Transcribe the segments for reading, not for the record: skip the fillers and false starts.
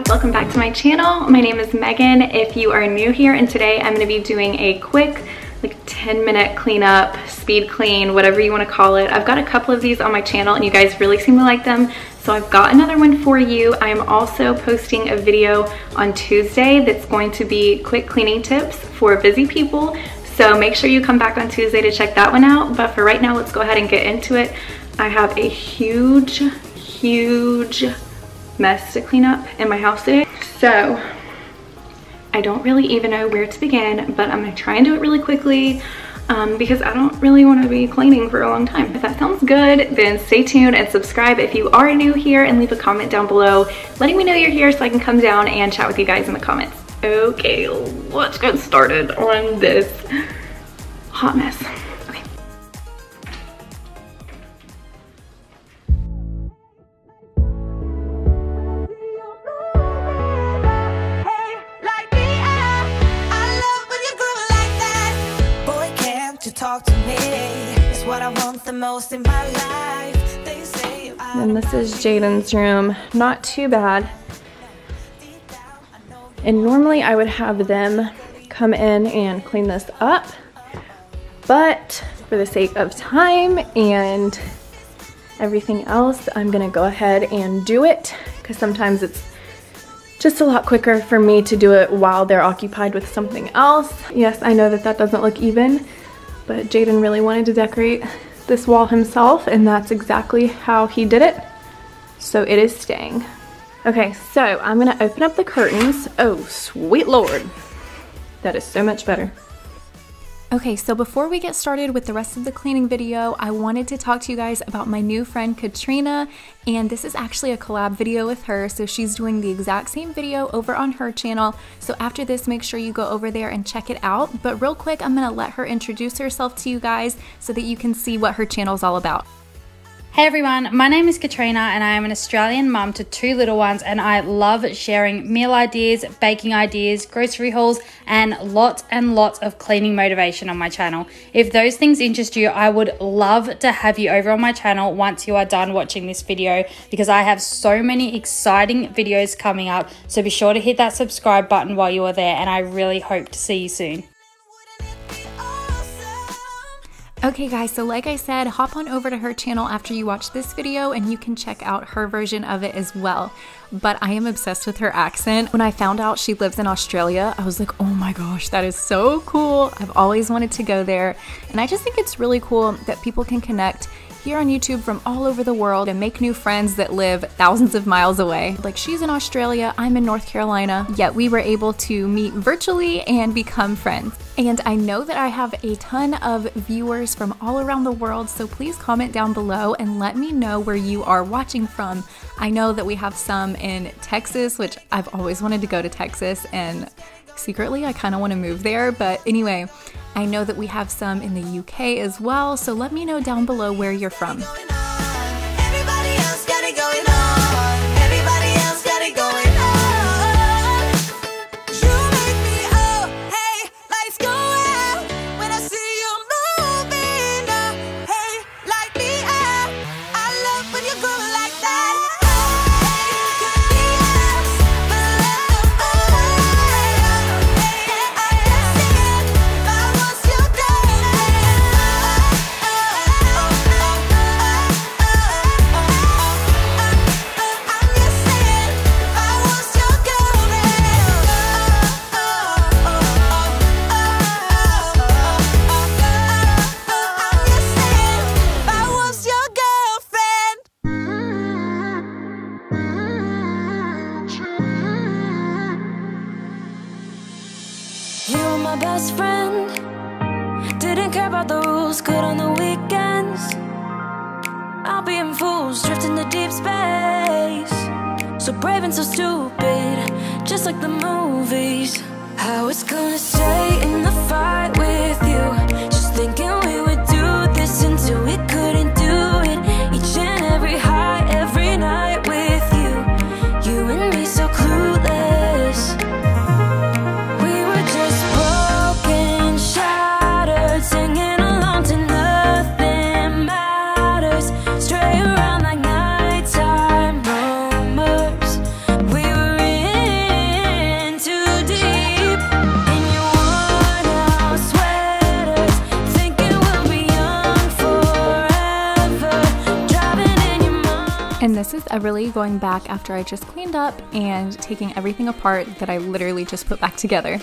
collab. Welcome back to my channel. My name is Megan if you are new here, and today I'm going to be doing a quick like 10-minute cleanup, speed clean, whatever you want to call it. I've got a couple of these on my channel and you guys really seem to like them, so I've got another one for you. I'm also posting a video on Tuesday that's going to be quick cleaning tips for busy people, so make sure you come back on Tuesday to check that one out. But for right now, let's go ahead and get into it. I have a huge mess to clean up in my house today, so I don't really even know where to begin, but I'm gonna try and do it really quickly because I don't really want to be cleaning for a long time. If that sounds good, then stay tuned and subscribe if you are new here, and leave a comment down below letting me know you're here so I can come down and chat with you guys in the comments. Okay, let's get started on this hot mess. Okay. Talk to me, it's what I want the most in my life. They say and this is Jaden's room. Not too bad. And normally I would have them come in and clean this up, but for the sake of time and everything else, I'm gonna go ahead and do it because sometimes it's just a lot quicker for me to do it while they're occupied with something else. Yes, I know that that doesn't look even, but Jaden really wanted to decorate this wall himself, and that's exactly how he did it. So it is staying. Okay, so I'm gonna open up the curtains. Oh, sweet Lord. That is so much better. Okay, so before we get started with the rest of the cleaning video, I wanted to talk to you guys about my new friend Katrina, and this is actually a collab video with her, so she's doing the exact same video over on her channel. So after this, make sure you go over there and check it out. But real quick, I'm gonna let her introduce herself to you guys so that you can see what her channel is all about. Hey everyone, my name is Katrina and I am an Australian mum to 2 little ones, and I love sharing meal ideas, baking ideas, grocery hauls, and lots of cleaning motivation on my channel. If those things interest you, I would love to have you over on my channel once you are done watching this video, because I have so many exciting videos coming up. So be sure to hit that subscribe button while you are there, and I really hope to see you soon. Okay guys, so like I said, hop on over to her channel after you watch this video and you can check out her version of it as well. But I am obsessed with her accent. When I found out she lives in Australia, I was like, oh my gosh, that is so cool. I've always wanted to go there. And I just think it's really cool that people can connect here on YouTube from all over the world and make new friends that live thousands of miles away. Like, she's in Australia, I'm in North Carolina, yet we were able to meet virtually and become friends. And I know that I have a ton of viewers from all around the world, so please comment down below and let me know where you are watching from. I know that we have some in Texas, which I've always wanted to go to Texas, and secretly I kind of want to move there, but anyway, I know that we have some in the UK as well, so let me know down below where you're from. everybody else got it going on. Everybody else got it going on. You make me, oh, hey, lights go out when I see you moving. Oh, hey, light me up. I love when you go like that. Hey, could be us, but love, oh, hey, I can see it if I was your my best friend. Didn't care about the rules, good on the weekends. I'll be in fools, drifting to deep space. So brave and so stupid, just like the movies. I was gonna stay in the fight with you, just thinking we would do this until we couldn't do it. Each and every high, every night with you. You and me so clueless. We were just broken, shattered, singing along to nothing matters. Stray around like nighttime rumors. We were in And this is Everly going back after I just cleaned up and taking everything apart that I literally just put back together.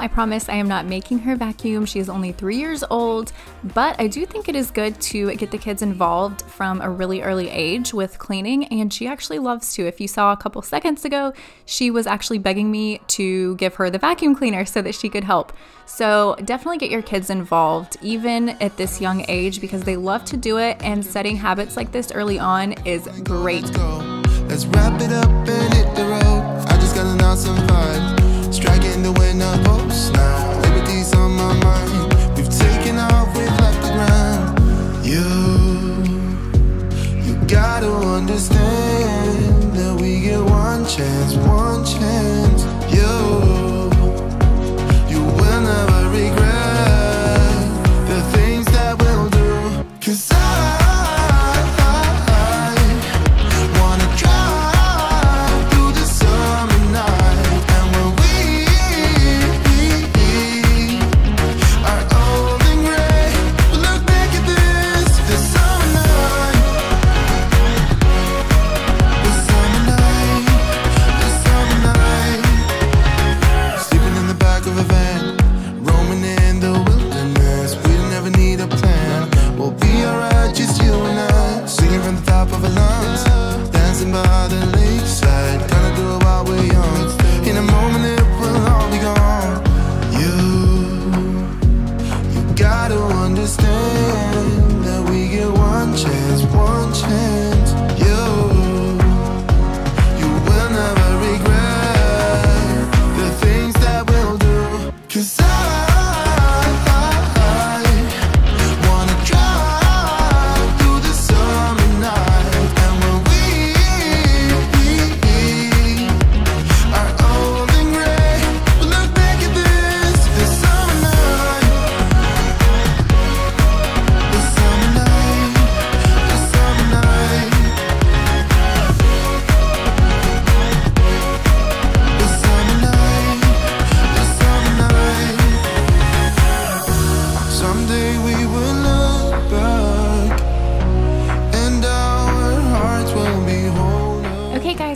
I promise I am not making her vacuum. She is only 3 years old, but I do think it is good to get the kids involved from a really early age with cleaning, and she actually loves to. If you saw a couple seconds ago, she was actually begging me to give her the vacuum cleaner so that she could help. So definitely get your kids involved, even at this young age, because they love to do it, and setting habits like this early on is great. Let's wrap it up and hit the road. I just got an awesome vibe. Striking the winner post now. Liberty's on my mind. We've taken off, we've left the ground. You gotta understand that we get one chance, one chance. You will never regret the things that we'll do. 'Cause I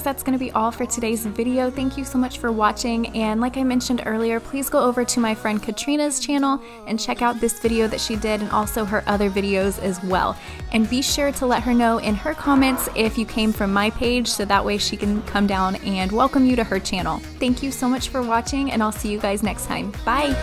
that's going to be all for today's video. Thank you so much for watching, and like I mentioned earlier, please go over to my friend Katrina's channel and check out this video that she did and also her other videos as well. And be sure to let her know in her comments if you came from my page, so that way she can come down and welcome you to her channel. Thank you so much for watching, and I'll see you guys next time. Bye!